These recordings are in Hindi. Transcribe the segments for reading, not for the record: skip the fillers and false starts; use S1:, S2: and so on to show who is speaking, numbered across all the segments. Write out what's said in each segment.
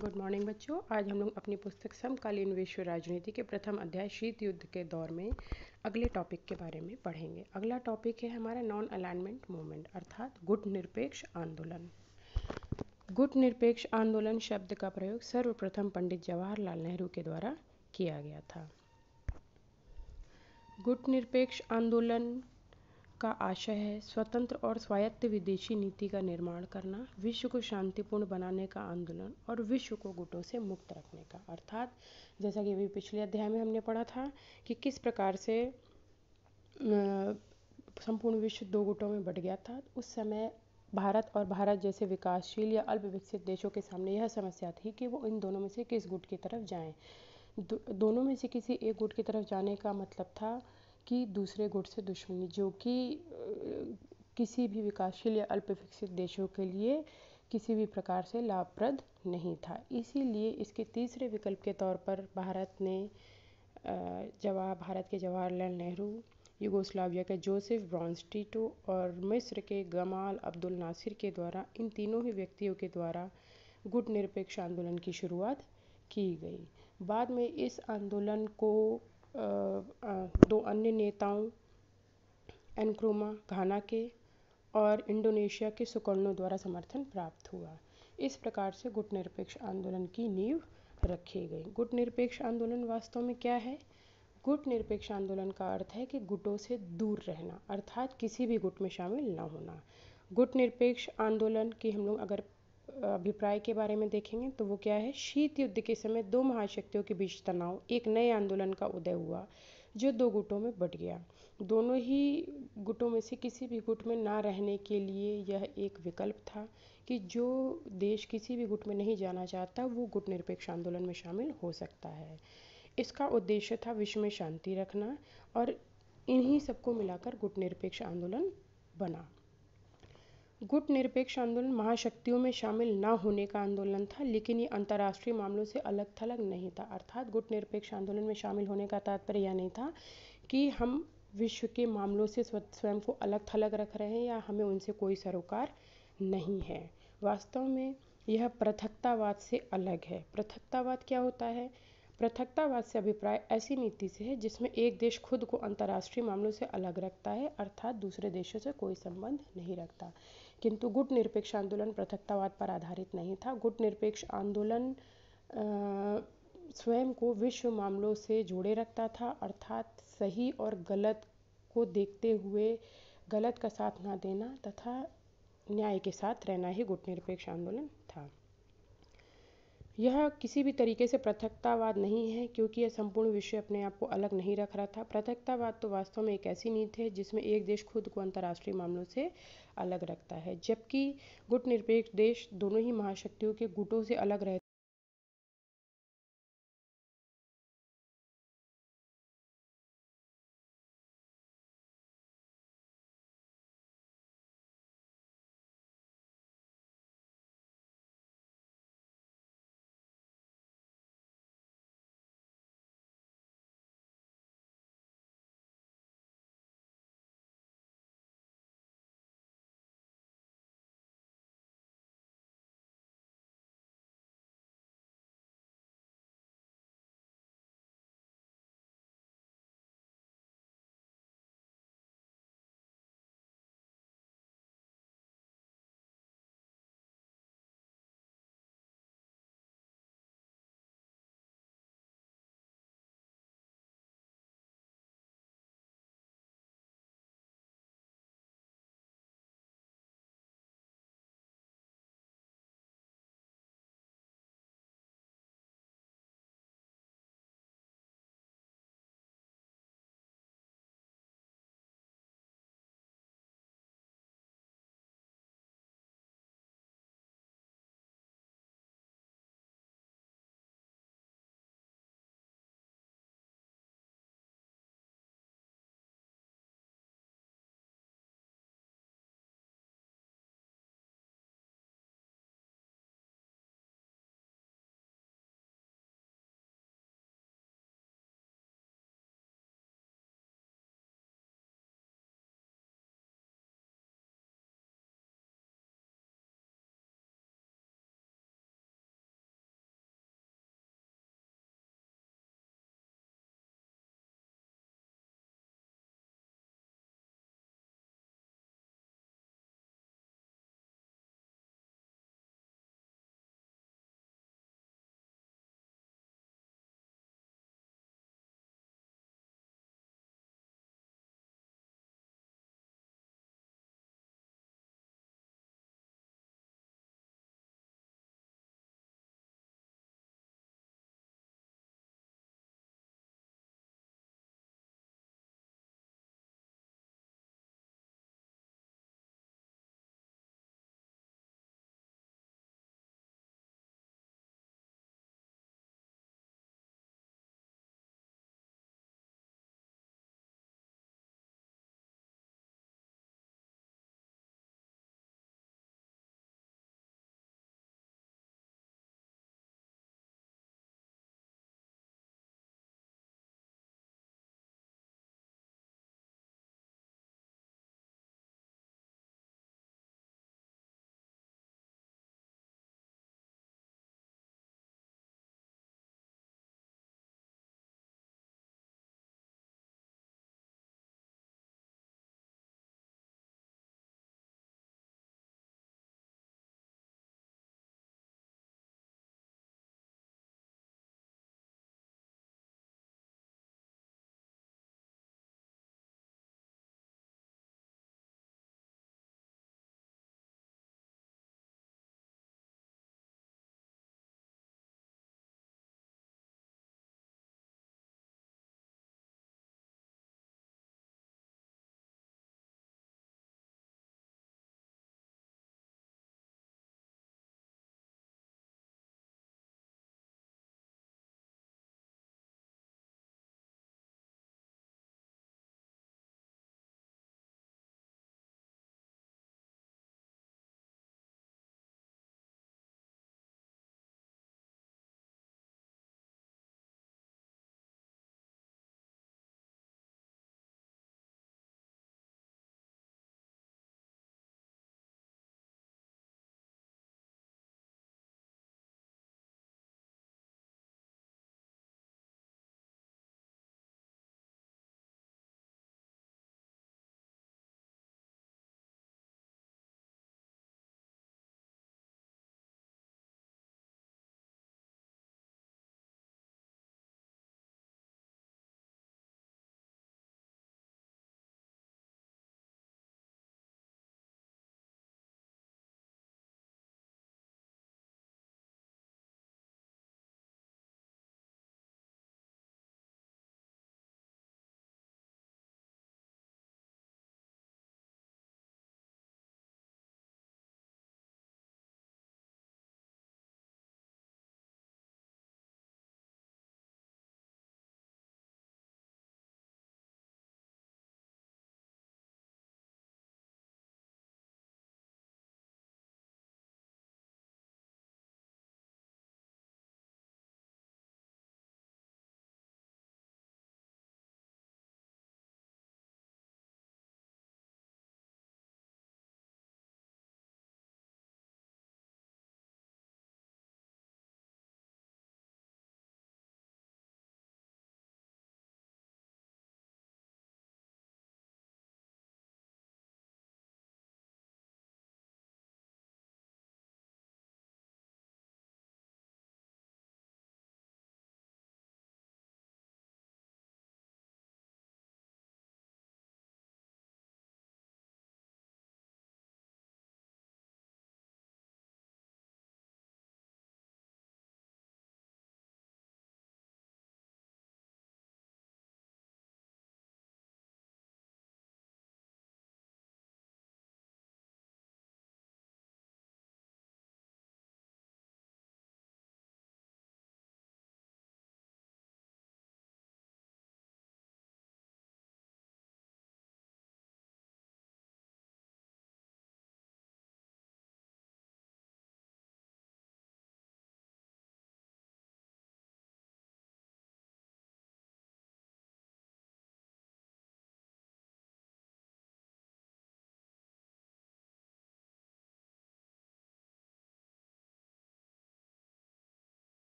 S1: गुड मॉर्निंग बच्चों। आज हम लोग अपनी पुस्तक समकालीन विश्व राजनीति के प्रथम अध्याय शीत युद्ध के दौर में अगले टॉपिक के बारे में पढ़ेंगे। अगला टॉपिक है हमारा नॉन अलाइनमेंट मूवमेंट अर्थात गुट निरपेक्ष आंदोलन। गुट निरपेक्ष आंदोलन शब्द का प्रयोग सर्वप्रथम पंडित जवाहरलाल नेहरू के द्वारा किया गया था। गुट निरपेक्ष आंदोलन का आशय है स्वतंत्र और स्वायत्त विदेशी नीति का निर्माण करना, विश्व को शांतिपूर्ण बनाने का आंदोलन और विश्व को गुटों से मुक्त रखने का। अर्थात जैसा कि अभी पिछले अध्याय में हमने पढ़ा था कि किस प्रकार से संपूर्ण विश्व दो गुटों में बंट गया था। उस समय भारत और भारत जैसे विकासशील या अल्प विकसित देशों के सामने यह समस्या थी कि वो इन दोनों में से किस गुट की तरफ जाएं। दोनों में से किसी एक गुट की तरफ जाने का मतलब था कि दूसरे गुट से दुश्मनी, जो कि किसी भी विकासशील या अल्प विकसित देशों के लिए किसी भी प्रकार से लाभप्रद नहीं था। इसीलिए इसके तीसरे विकल्प के तौर पर भारत के जवाहरलाल नेहरू, यूगोस्लाविया के जोसेफ ब्रॉन्स टिटो और मिस्र के गमाल अब्दुल नासिर के द्वारा, इन तीनों ही व्यक्तियों के द्वारा गुट निरपेक्ष आंदोलन की शुरुआत की गई। बाद में इस आंदोलन को दो अन्य नेताओं एनक्रोमा घाना के और इंडोनेशिया के सुकर्णो द्वारा समर्थन प्राप्त हुआ। इस प्रकार से गुट निरपेक्ष आंदोलन की नींव रखी गई। गुट निरपेक्ष आंदोलन वास्तव में क्या है? गुट निरपेक्ष आंदोलन का अर्थ है कि गुटों से दूर रहना, अर्थात किसी भी गुट में शामिल न होना। गुट निरपेक्ष आंदोलन की हम लोग अगर अभिप्राय के बारे में देखेंगे तो वो क्या है? शीत युद्ध के समय दो महाशक्तियों के बीच तनाव, एक नए आंदोलन का उदय हुआ जो दो गुटों में बंट गया। दोनों ही गुटों में से किसी भी गुट में ना रहने के लिए यह एक विकल्प था कि जो देश किसी भी गुट में नहीं जाना चाहता वो गुट निरपेक्ष आंदोलन में शामिल हो सकता है। इसका उद्देश्य था विश्व में शांति रखना और इन्हीं सबको मिलाकर गुट निरपेक्ष आंदोलन बना। गुट निरपेक्ष आंदोलन महाशक्तियों में शामिल न होने का आंदोलन था, लेकिन ये अंतर्राष्ट्रीय मामलों से अलग थलग नहीं था। अर्थात गुट निरपेक्ष आंदोलन में शामिल होने का तात्पर्य यह नहीं था कि हम विश्व के मामलों से स्वयं को अलग थलग रख रहे हैं या हमें उनसे कोई सरोकार नहीं है। वास्तव में यह पृथकतावाद से अलग है। पृथकतावाद क्या होता है? पृथकतावाद से अभिप्राय ऐसी नीति से है जिसमें एक देश खुद को अंतर्राष्ट्रीय मामलों से अलग रखता है, अर्थात दूसरे देशों से कोई संबंध नहीं रखता। किंतु गुट निरपेक्ष आंदोलन पृथकतावाद पर आधारित नहीं था। गुट निरपेक्ष आंदोलन स्वयं को विश्व मामलों से जोड़े रखता था, अर्थात सही और गलत को देखते हुए गलत का साथ ना देना तथा न्याय के साथ रहना ही गुट निरपेक्ष आंदोलन था। यह किसी भी तरीके से पृथकतावाद नहीं है, क्योंकि यह संपूर्ण विश्व अपने आप को अलग नहीं रख रहा था। पृथकतावाद तो वास्तव में एक ऐसी नीति है जिसमें एक देश खुद को अंतर्राष्ट्रीय मामलों से अलग रखता है, जबकि गुट निरपेक्ष देश दोनों ही महाशक्तियों के गुटों से अलग रहते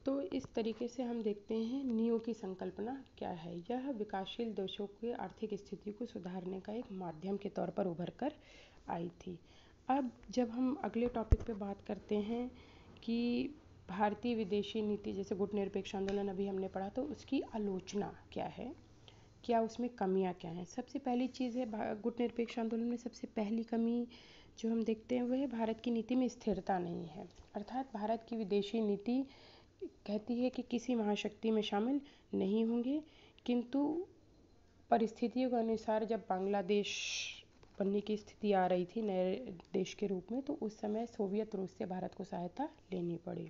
S1: तो इस तरीके से हम देखते हैं नियो की संकल्पना क्या है। यह विकासशील देशों की आर्थिक स्थिति को सुधारने का एक माध्यम के तौर पर उभर कर आई थी। अब जब हम अगले टॉपिक पे बात करते हैं कि भारतीय विदेशी नीति, जैसे गुटनिरपेक्ष आंदोलन अभी हमने पढ़ा, तो उसकी आलोचना क्या है, क्या उसमें कमियां क्या हैं। सबसे पहली चीज़ है गुटनिरपेक्ष आंदोलन में सबसे पहली कमी जो हम देखते हैं वह है भारत की नीति में स्थिरता नहीं है। अर्थात भारत की विदेशी नीति कहती है कि किसी महाशक्ति में शामिल नहीं होंगे, किंतु परिस्थितियों के अनुसार जब बांग्लादेश बनने की स्थिति आ रही थी नए देश के रूप में, तो उस समय सोवियत रूस से भारत को सहायता लेनी पड़ी।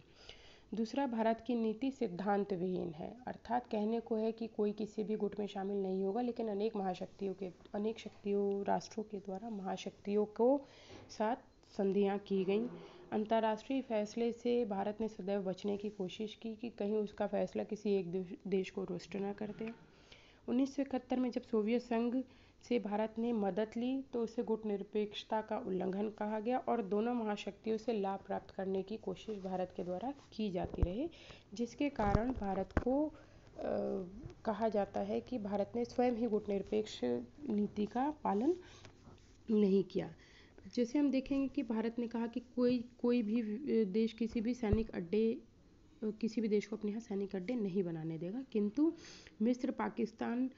S1: दूसरा, भारत की नीति सिद्धांत विहीन है। अर्थात कहने को है कि कोई किसी भी गुट में शामिल नहीं होगा, लेकिन अनेक शक्तियों राष्ट्रों के द्वारा महाशक्तियों को साथ संधियां की गईं। अंतर्राष्ट्रीय फैसले से भारत ने सदैव बचने की कोशिश की कि कहीं उसका फैसला किसी एक देश को रुष्ट न कर दे। 1971 में जब सोवियत संघ से भारत ने मदद ली तो उसे गुटनिरपेक्षता का उल्लंघन कहा गया और दोनों महाशक्तियों से लाभ प्राप्त करने की कोशिश भारत के द्वारा की जाती रही, जिसके कारण भारत को कहा जाता है कि भारत ने स्वयं ही गुटनिरपेक्ष नीति का पालन नहीं किया। जैसे हम देखेंगे कि भारत ने कहा कि कोई भी देश किसी भी देश को अपने यहाँ सैनिक अड्डे नहीं बनाने देगा, किंतु मिस्र, पाकिस्तान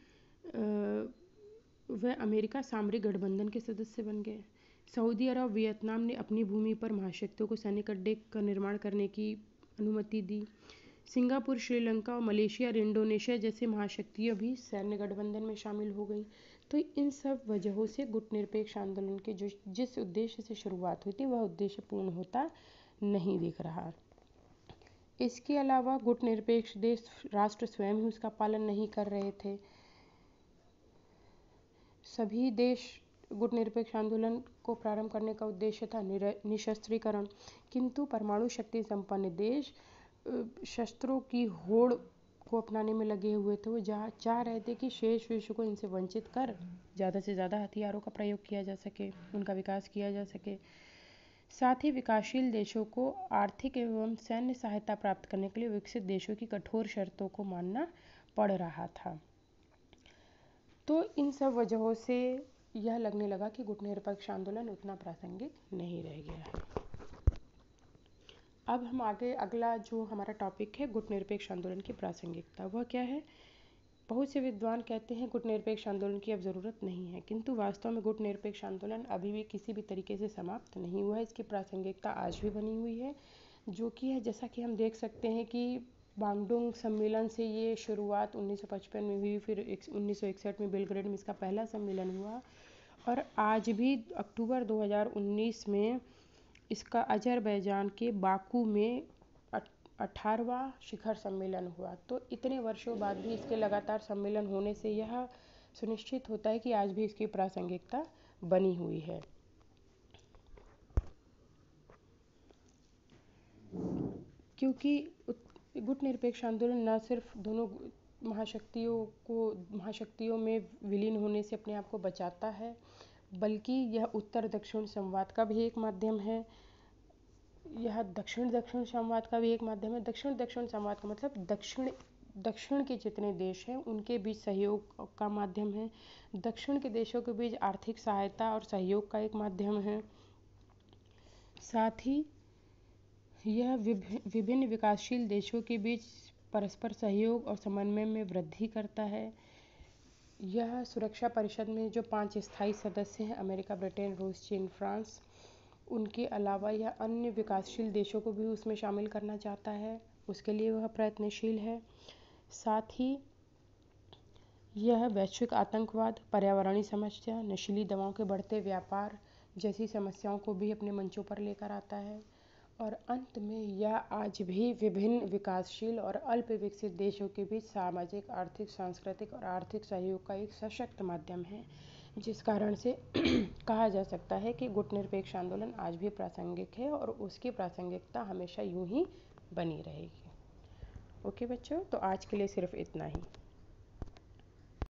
S1: व अमेरिका सामरिक गठबंधन के सदस्य बन गए। सऊदी अरब, वियतनाम ने अपनी भूमि पर महाशक्तियों को सैनिक अड्डे का निर्माण करने की अनुमति दी। सिंगापुर, श्रीलंका और मलेशिया और इंडोनेशिया जैसे महाशक्तियाँ भी सैन्य गठबंधन में शामिल हो गई। तो इन सब वजहों से गुटनिरपेक्ष आंदोलन के जिस उद्देश्य से शुरुआत हुई थी वह उद्देश्य पूर्ण होता नहीं दिख रहा। इसके अलावा गुटनिरपेक्ष देश राष्ट्र स्वयं ही उसका पालन नहीं कर रहे थे। सभी देश गुटनिरपेक्ष आंदोलन को प्रारंभ करने का उद्देश्य था निशस्त्रीकरण, किंतु परमाणु शक्ति संपन्न देश शस्त्रों की होड़ को अपनाने में लगे हुए थे। वो चाह रहे थे कि शेष विश्व को इनसे वंचित कर ज़्यादा से ज़्यादा हथियारों का प्रयोग किया जा सके, उनका विकास किया जा सके। साथ ही विकासशील देशों को आर्थिक एवं सैन्य सहायता प्राप्त करने के लिए विकसित देशों की कठोर शर्तों को मानना पड़ रहा था। तो इन सब वजहों से यह लगने लगा कि गुटनिरपेक्ष आंदोलन उतना प्रासंगिक नहीं रह गया है। अब हम अगला जो हमारा टॉपिक है गुटनिरपेक्ष आंदोलन की प्रासंगिकता, वह क्या है। बहुत से विद्वान कहते हैं गुटनिरपेक्ष आंदोलन की अब ज़रूरत नहीं है, किंतु वास्तव में गुटनिरपेक्ष आंदोलन अभी भी किसी भी तरीके से समाप्त नहीं हुआ है। इसकी प्रासंगिकता आज भी बनी हुई है, जो कि है जैसा कि हम देख सकते हैं कि बांगडुंग सम्मेलन से ये शुरुआत 1955 में हुई, फिर 1961 में बेलग्रेड में इसका पहला सम्मेलन हुआ और आज भी अक्टूबर 2019 में इसका अजरबैजान के बाकू में 18वां शिखर सम्मेलन हुआ। तो इतने वर्षों बाद भी इसके लगातार सम्मेलन होने से यह सुनिश्चित होता है कि आज भी इसकी प्रासंगिकता बनी हुई है। क्योंकि गुटनिरपेक्ष आंदोलन न सिर्फ दोनों महाशक्तियों में विलीन होने से अपने आप को बचाता है, बल्कि यह उत्तर दक्षिण संवाद का भी एक माध्यम है। यह दक्षिण दक्षिण संवाद का भी एक माध्यम है। दक्षिण दक्षिण संवाद का मतलब दक्षिण के जितने देश हैं उनके बीच सहयोग का माध्यम है। दक्षिण के देशों के बीच आर्थिक सहायता और सहयोग का एक माध्यम है। साथ ही यह विभिन्न विकासशील देशों के बीच परस्पर सहयोग और समन्वय में वृद्धि करता है। यह सुरक्षा परिषद में जो 5 स्थायी सदस्य हैं, अमेरिका, ब्रिटेन, रूस, चीन, फ्रांस, उनके अलावा यह अन्य विकासशील देशों को भी उसमें शामिल करना चाहता है, उसके लिए वह प्रयत्नशील है। साथ ही यह वैश्विक आतंकवाद, पर्यावरणीय समस्या, नशीली दवाओं के बढ़ते व्यापार जैसी समस्याओं को भी अपने मंचों पर लेकर आता है। और अंत में यह आज भी विभिन्न विकासशील और अल्प विकसित देशों के बीच सामाजिक, आर्थिक, सांस्कृतिक और आर्थिक सहयोग का एक सशक्त माध्यम है, जिस कारण से कहा जा सकता है कि गुटनिरपेक्ष आंदोलन आज भी प्रासंगिक है और उसकी प्रासंगिकता हमेशा यूं ही बनी रहेगी। ओके बच्चों, तो आज के लिए सिर्फ इतना ही।